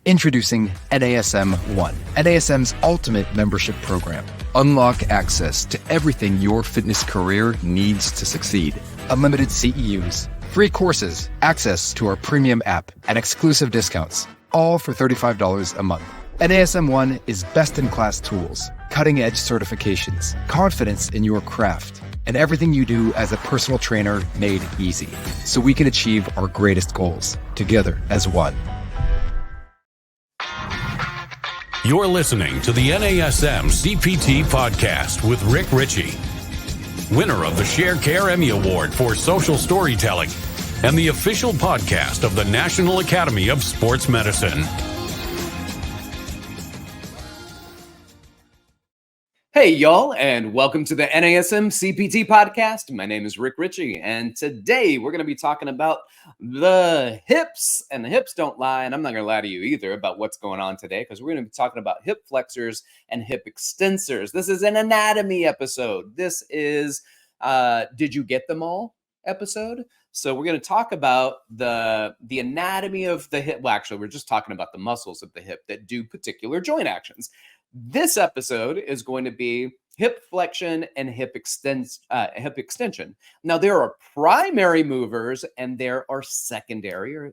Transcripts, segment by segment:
Introducing NASM One, NASM's ultimate membership program. Unlock access to everything your fitness career needs to succeed. Unlimited CEUs, free courses, access to our premium app, and exclusive discounts, all for $35 a month. NASM One is best-in-class tools, cutting-edge certifications, confidence in your craft, and everything you do as a personal trainer made easy, so we can achieve our greatest goals together as one. You're listening to the NASM CPT podcast with Richey, winner of the Sharecare Emmy Award for Social Storytelling and the official podcast of the National Academy of Sports Medicine. Hey, y'all, and welcome to the NASM CPT podcast. My name is Richey, and today we're going to be talking about the hips, and the hips don't lie, and I'm not going to lie to you either about what's going on today, because we're going to be talking about hip flexors and hip extensors. This is an anatomy episode. This is Did You Get Them All episode. So we're going to talk about the anatomy of the hip. Well, actually, we're just talking about the muscles of the hip that do particular joint actions. This episode is going to be hip flexion and hip extension. Now, there are primary movers and there are secondary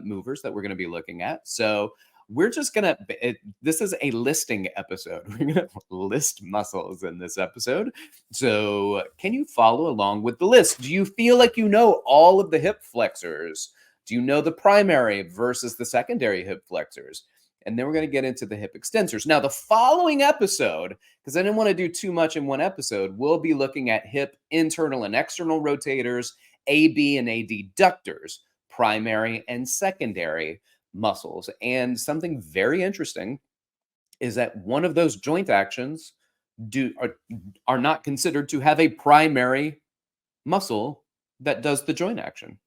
movers that we're going to be looking at. So we're just going to, this is a listing episode. We're going to list muscles in this episode. So can you follow along with the list? Do you feel like you know all of the hip flexors? Do you know the primary versus the secondary hip flexors? And then we're going to get into the hip extensors. Now, the following episode, because I didn't want to do too much in one episode, we'll be looking at hip internal and external rotators, AB and adductors, primary and secondary muscles. And something very interesting is that one of those joint actions are not considered to have a primary muscle that does the joint action.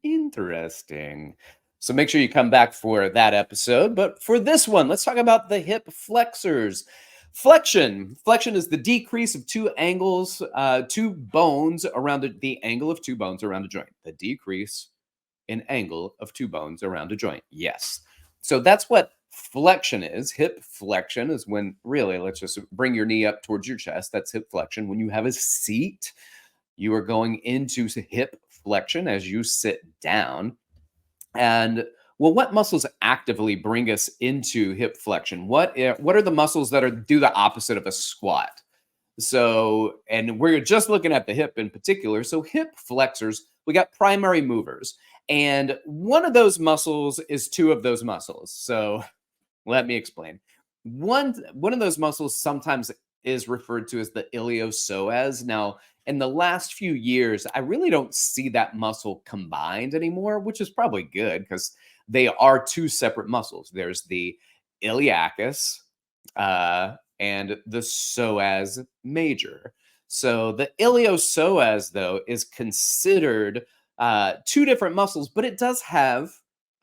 Interesting. So make sure you come back for that episode. But for this one, let's talk about the hip flexors. Flexion. Flexion is the decrease of two bones around the angle of two bones around a joint. The decrease in angle of two bones around a joint. Yes. So that's what flexion is. Hip flexion is when, really, let's just bring your knee up towards your chest. That's hip flexion. When you have a seat, you are going into hip flexion as you sit down. And well, what muscles actively bring us into hip flexion? What are the muscles that do the opposite of a squat? So, and we're just looking at the hip in particular. So hip flexors, we got primary movers. And one of those muscles is two of those muscles. So let me explain. One of those muscles sometimes is referred to as the iliopsoas. Now, in the last few years, I really don't see that muscle combined anymore, which is probably good because they are two separate muscles. There's the iliacus and the psoas major. So the iliopsoas, though, is considered two different muscles, but it does have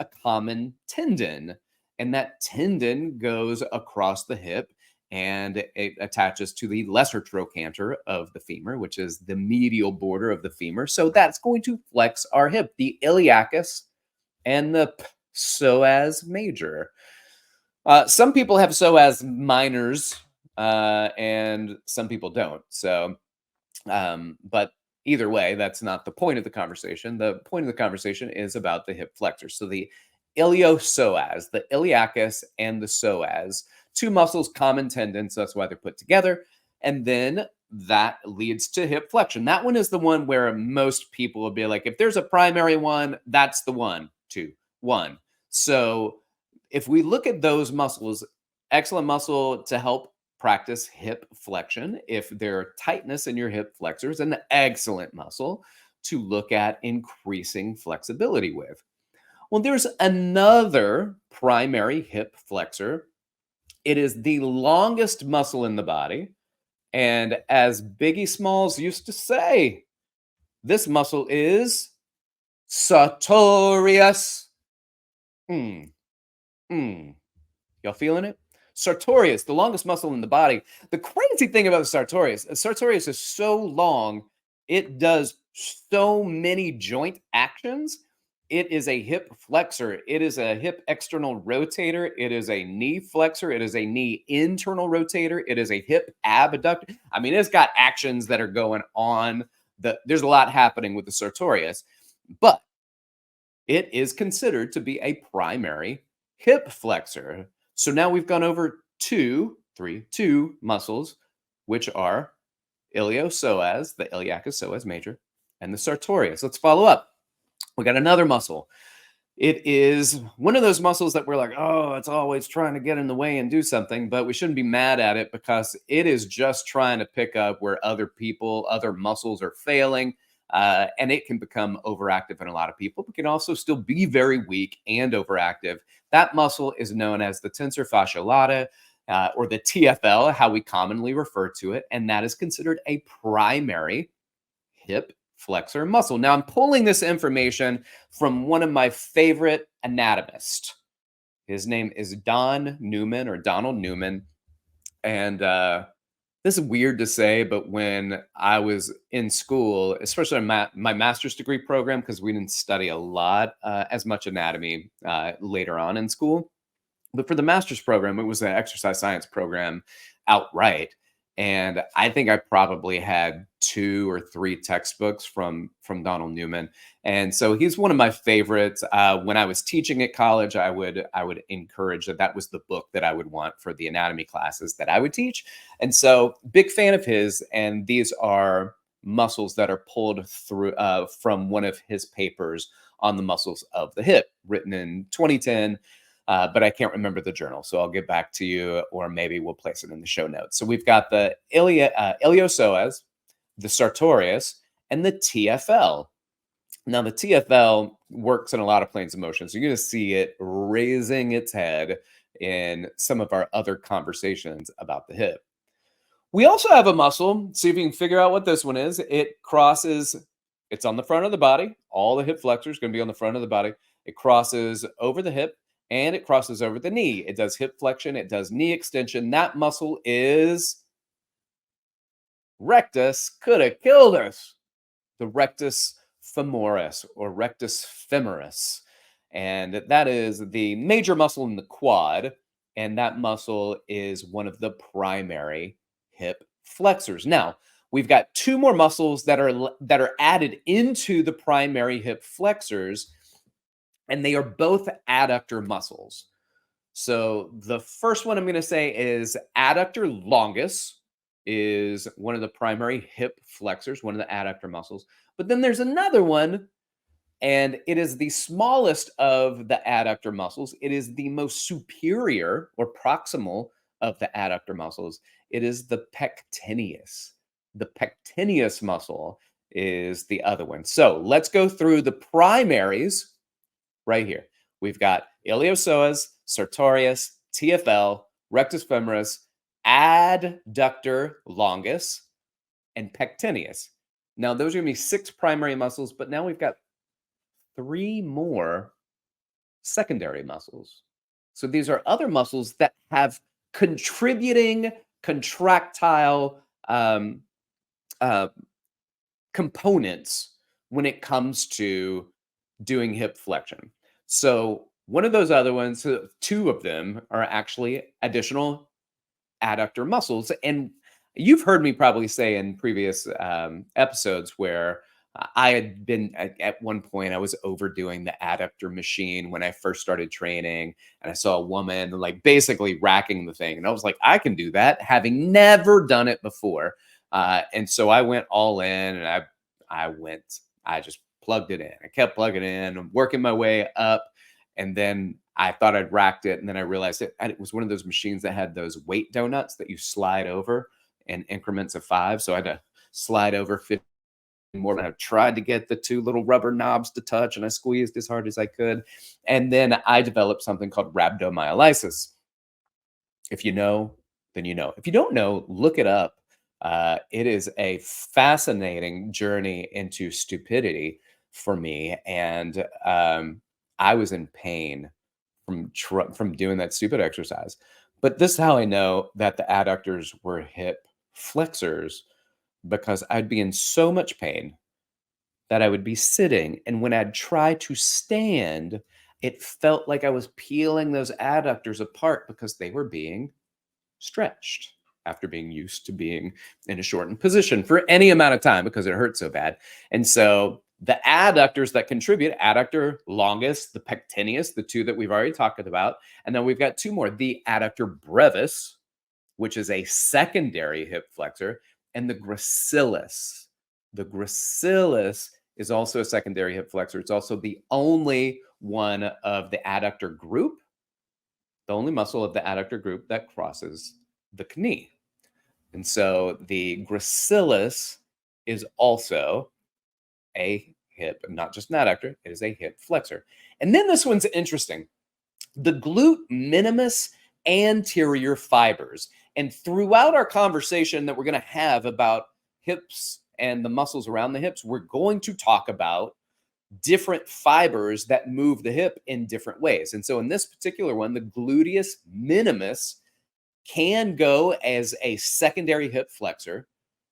a common tendon. And that tendon goes across the hip and it attaches to the lesser trochanter of the femur, which is the medial border of the femur. So that's going to flex our hip, the iliacus and the psoas major. Some people have psoas minors and some people don't. So, but either way, that's not the point of the conversation. The point of the conversation is about the hip flexors. So the iliopsoas, the iliacus and the psoas, two muscles, common tendons. That's why they're put together. And then that leads to hip flexion. That one is the one where most people will be like, if there's a primary one, that's the one, two, one. So if we look at those muscles, excellent muscle to help practice hip flexion. If there's tightness in your hip flexors, an excellent muscle to look at increasing flexibility with. Well, there's another primary hip flexor. It is the longest muscle in the body. And as Biggie Smalls used to say, this muscle is sartorius. Y'all feeling it? Sartorius, the longest muscle in the body. The crazy thing about the sartorius is so long, it does so many joint actions. It is a hip flexor. It is a hip external rotator. It is a knee flexor. It is a knee internal rotator. It is a hip abductor. I mean, it's got actions that are going on. There's a lot happening with the sartorius, but it is considered to be a primary hip flexor. So now we've gone over two muscles, which are iliopsoas, the iliacus psoas major, and the sartorius. Let's follow up. We got another muscle. It is one of those muscles that we're like, oh, it's always trying to get in the way and do something, but we shouldn't be mad at it because it is just trying to pick up where other muscles are failing. And it can become overactive in a lot of people, but can also still be very weak and overactive. That muscle is known as the tensor fasciae latae, or the TFL, how we commonly refer to it. And that is considered a primary hip flexor muscle. Now, I'm pulling this information from one of my favorite anatomists. His name is Donald Newman. And this is weird to say, but when I was in school, especially in my master's degree program, because we didn't study a lot as much anatomy later on in school, but for the master's program, it was an exercise science program outright. And I think I probably had 2 or 3 textbooks from Donald Newman. And so he's one of my favorites. When I was teaching at college, I would encourage that was the book that I would want for the anatomy classes that I would teach. And so big fan of his. And these are muscles that are pulled through from one of his papers on the muscles of the hip, written in 2010. But I can't remember the journal, so I'll get back to you, or maybe we'll place it in the show notes. So we've got the iliopsoas, the sartorius, and the TFL. Now, the TFL works in a lot of planes of motion, so you're going to see it raising its head in some of our other conversations about the hip. We also have a muscle. See if you can figure out what this one is. It's on the front of the body. All the hip flexors are going to be on the front of the body. It crosses over the hip. And it crosses over the knee. It does hip flexion. It does knee extension. That muscle is rectus. Could have killed us. The rectus femoris or rectus femoris. And that is the major muscle in the quad. And that muscle is one of the primary hip flexors. Now, we've got 2 more muscles that are added into the primary hip flexors. And they are both adductor muscles. So the first one I'm going to say is adductor longus is one of the primary hip flexors, one of the adductor muscles. But then there's another one, and it is the smallest of the adductor muscles. It is the most superior or proximal of the adductor muscles. It is the pectineus. The pectineus muscle is the other one. So let's go through the primaries. Right here, we've got iliopsoas, sartorius, TFL, rectus femoris, adductor longus, and pectineus. Now, those are going to be 6 primary muscles, but now we've got 3 more secondary muscles. So these are other muscles that have contributing contractile components when it comes to doing hip flexion. So one of those other ones, 2 of them are actually additional adductor muscles. And you've heard me probably say in previous episodes where I had been at one point, I was overdoing the adductor machine when I first started training, and I saw a woman like basically racking the thing. And I was like, I can do that, having never done it before. And so I went all in, and I just plugged it in. I kept plugging in. I'm working my way up. And then I thought I'd racked it. And then I realized it was one of those machines that had those weight donuts that you slide over in increments of 5. So I had to slide over 50 more. And I tried to get the 2 little rubber knobs to touch, and I squeezed as hard as I could. And then I developed something called rhabdomyolysis. If you know, then you know. If you don't know, look it up. It is a fascinating journey into stupidity for me, and I was in pain from doing that stupid exercise. But this is how I know that the adductors were hip flexors, because I'd be in so much pain that I would be sitting. And when I'd try to stand, it felt like I was peeling those adductors apart because they were being stretched after being used to being in a shortened position for any amount of time because it hurt so bad. And so the adductors that contribute, adductor longus, the pectineus, the two that we've already talked about, and then we've got two more, the adductor brevis, which is a secondary hip flexor, and the gracilis. The gracilis is also a secondary hip flexor. It's also the only one of the adductor group, the only muscle of the adductor group that crosses the knee. And so the gracilis is also a hip, not just an adductor, it is a hip flexor. And then this one's interesting. The glute minimus anterior fibers. And throughout our conversation that we're going to have about hips and the muscles around the hips, we're going to talk about different fibers that move the hip in different ways. And so in this particular one, the gluteus minimus can go as a secondary hip flexor,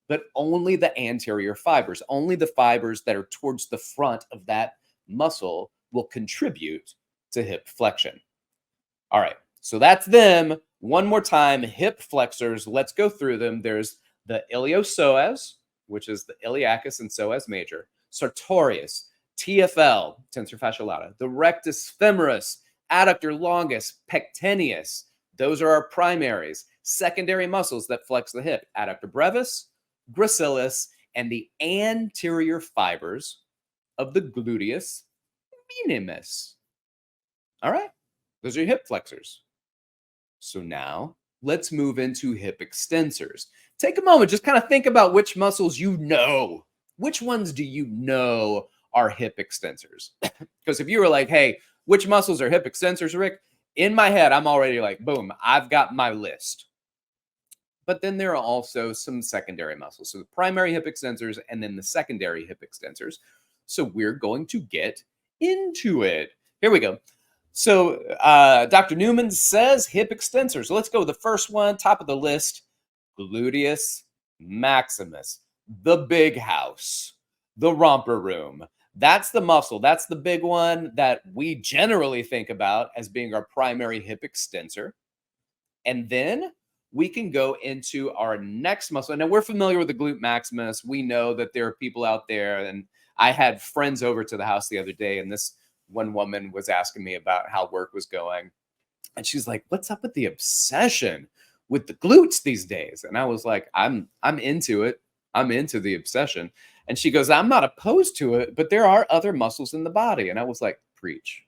but only the anterior fibers, only the fibers that are towards the front of that muscle will contribute to hip flexion. All right, so that's them. One more time, hip flexors. Let's go through them. There's the iliopsoas, which is the iliacus and psoas major, sartorius, TFL, tensor fascia lata, the rectus femoris, adductor longus, pectineus. Those are our primaries. Secondary muscles that flex the hip, adductor brevis, gracilis, and the anterior fibers of the gluteus minimus. All right, those are your hip flexors. So now let's move into hip extensors. Take a moment, just kind of think about which muscles you know. Which ones do you know are hip extensors? Because if you were like, hey, which muscles are hip extensors, Rick? In my head, I'm already like, boom, I've got my list. But then there are also some secondary muscles. So the primary hip extensors and then the secondary hip extensors. So we're going to get into it. Here we go. So Dr. Newman says hip extensors. Let's go. The first one, top of the list, gluteus maximus, the big house, the romper room. That's the muscle. That's the big one that we generally think about as being our primary hip extensor. And then we can go into our next muscle. Now, we're familiar with the glute maximus. We know that there are people out there, and I had friends over to the house the other day, and this one woman was asking me about how work was going. And she's like, what's up with the obsession with the glutes these days? And I was like, I'm into it. I'm into the obsession. And she goes, I'm not opposed to it, but there are other muscles in the body. And I was like, preach.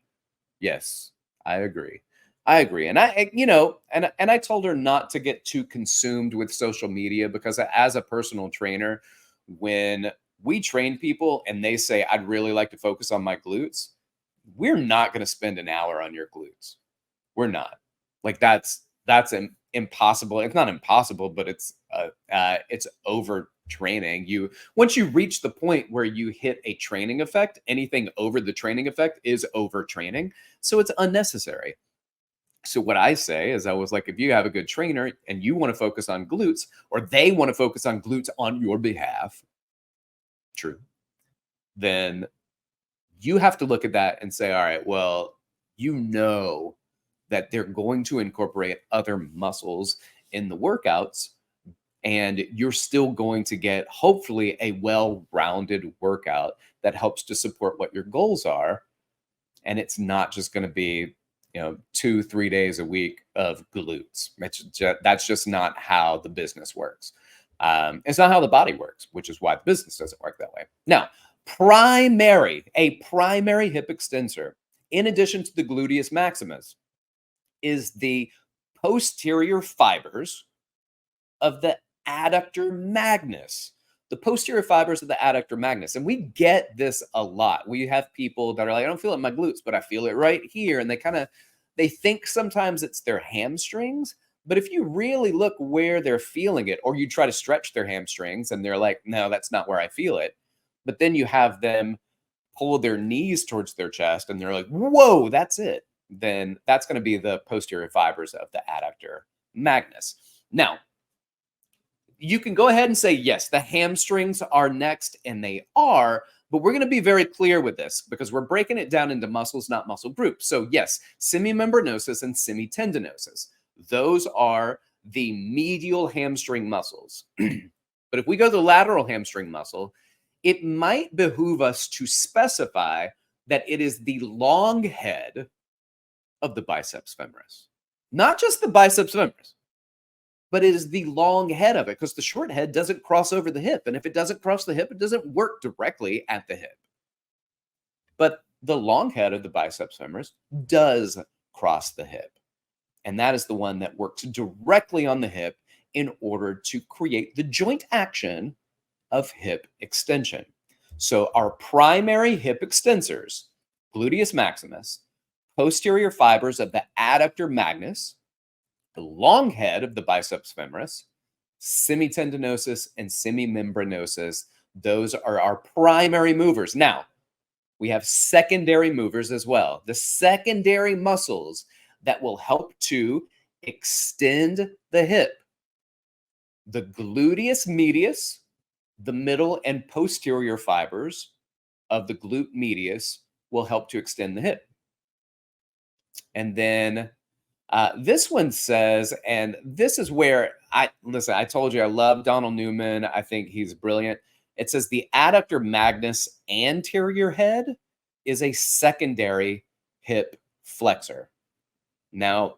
Yes, I agree. And I told her not to get too consumed with social media, because as a personal trainer, when we train people and they say, I'd really like to focus on my glutes, we're not going to spend an hour on your glutes. We're not. Like that's impossible. It's not impossible, but it's overtraining. Once you reach the point where you hit a training effect, anything over the training effect is overtraining. So it's unnecessary. So what I say is, I was like, if you have a good trainer and you want to focus on glutes, or they want to focus on glutes on your behalf, true, then you have to look at that and say, all right, well, you know that they're going to incorporate other muscles in the workouts, and you're still going to get, hopefully, a well-rounded workout that helps to support what your goals are. And it's not just going to be 2-3 days a week of glutes. That's just not how the business works. It's not how the body works, which is why the business doesn't work that way. Now, a primary hip extensor, in addition to the gluteus maximus, is the posterior fibers of the adductor magnus. The posterior fibers of the adductor magnus. And we get this a lot. We have people that are like, I don't feel it in my glutes, but I feel it right here. And they think sometimes it's their hamstrings. But if you really look where they're feeling it, or you try to stretch their hamstrings and they're like, no, that's not where I feel it. But then you have them pull their knees towards their chest and they're like, whoa, that's it. Then that's going to be the posterior fibers of the adductor magnus. Now, you can go ahead and say, yes, the hamstrings are next, and they are, But we're going to be very clear with this because we're breaking it down into muscles, not muscle groups. So yes, semimembranosus and semitendinosus. Those are the medial hamstring muscles. But if we go to the lateral hamstring muscle, it might behoove us to specify that it is the long head of the biceps femoris. Not just the biceps femoris, but it is the long head of it because the short head doesn't cross over the hip. And if it doesn't cross the hip, it doesn't work directly at the hip. But the long head of the biceps femoris does cross the hip. And that is the one that works directly on the hip in order to create the joint action of hip extension. So our primary hip extensors, gluteus maximus, posterior fibers of the adductor magnus, the long head of the biceps femoris, semitendinosus, and semimembranosus, those are our primary movers. Now, we have secondary movers as well. The secondary muscles that will help to extend the hip. The gluteus medius, the middle and posterior fibers of the glute medius will help to extend the hip. And then this one says, and this is where I told you I love Donald Newman. I think he's brilliant. It says the adductor magnus anterior head is a secondary hip flexor. Now,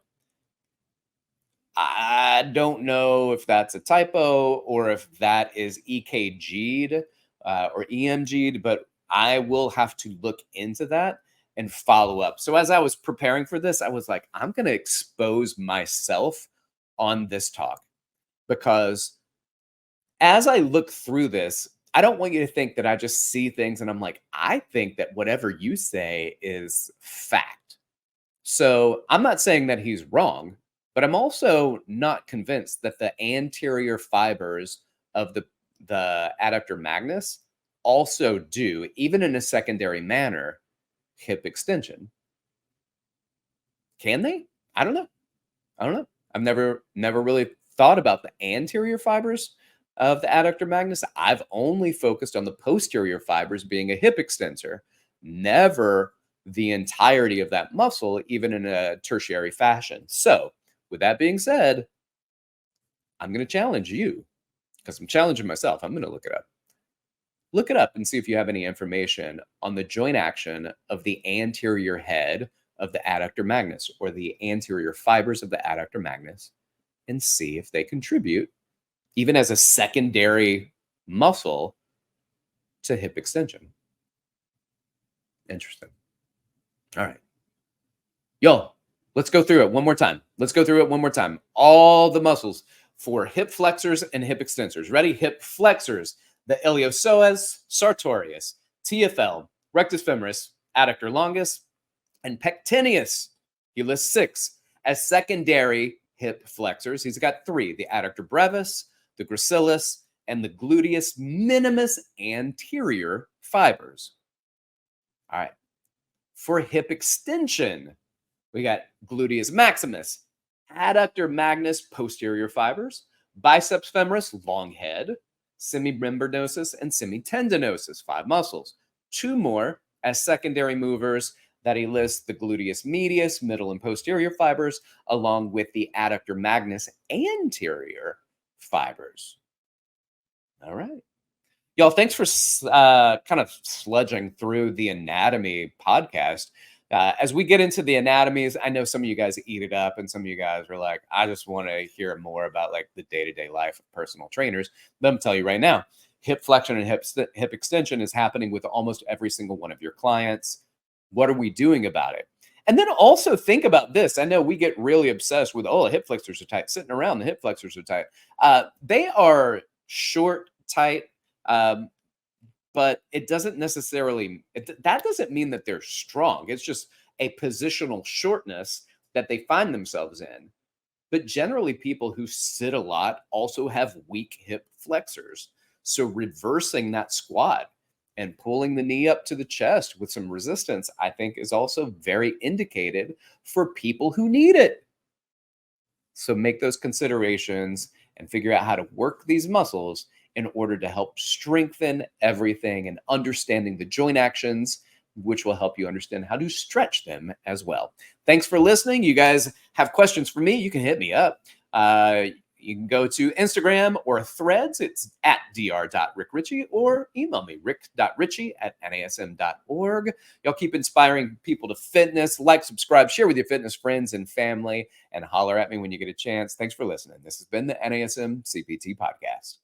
I don't know if that's a typo or if that is EKG'd or EMG'd, but I will have to look into that and follow up. So as I was preparing for this, I was like, I'm going to expose myself on this talk because as I look through this, I don't want you to think that I just see things and I'm like, I think that whatever you say is fact. So I'm not saying that he's wrong, but I'm also not convinced that the anterior fibers of the adductor magnus also do, even in a secondary manner, hip extension. Can they? I don't know. I've never really thought about the anterior fibers of the adductor magnus. I've only focused on the posterior fibers being a hip extensor, never the entirety of that muscle, even in a tertiary fashion. So with that being said, I'm going to challenge you because I'm challenging myself. I'm going to look it up. Look it up and see if you have any information on the joint action of the anterior head of the adductor magnus or the anterior fibers of the adductor magnus and see if they contribute, even as a secondary muscle, to hip extension. Interesting. All right. Yo, let's go through it one more time. All the muscles for hip flexors and hip extensors. Ready? Hip flexors. The iliopsoas, sartorius, TFL, rectus femoris, adductor longus, and pectineus. He lists 6 as secondary hip flexors. He's got 3, the adductor brevis, the gracilis, and the gluteus minimus anterior fibers. All right. For hip extension, we got gluteus maximus, adductor magnus posterior fibers, biceps femoris long head, semimembranosus, and semitendinosus, 5 muscles. 2 more as secondary movers that he lists: the gluteus medius, middle and posterior fibers, along with the adductor magnus anterior fibers. All right. Y'all, thanks for kind of sludging through the anatomy podcast. As we get into the anatomies, I know some of you guys eat it up and some of you guys are like, I just want to hear more about like the day-to-day life of personal trainers. Let me tell you right now, hip flexion and hip extension is happening with almost every single one of your clients. What are we doing about it? And then also think about this. I know we get really obsessed with, oh, hip flexors are tight. Sitting around, the hip flexors are tight. They are short, tight, but it doesn't necessarily, that doesn't mean that they're strong. It's just a positional shortness that they find themselves in. But generally, people who sit a lot also have weak hip flexors. So reversing that squat and pulling the knee up to the chest with some resistance, I think, is also very indicated for people who need it. So make those considerations and figure out how to work these muscles in order to help strengthen everything and understanding the joint actions, which will help you understand how to stretch them as well. Thanks for listening. You guys have questions for me, you can hit me up. You can go to Instagram or Threads. It's at dr.rickrichey, or email me, rick.richey@nasm.org. Y'all keep inspiring people to fitness. Like, subscribe, share with your fitness friends and family, and holler at me when you get a chance. Thanks for listening. This has been the NASM CPT Podcast.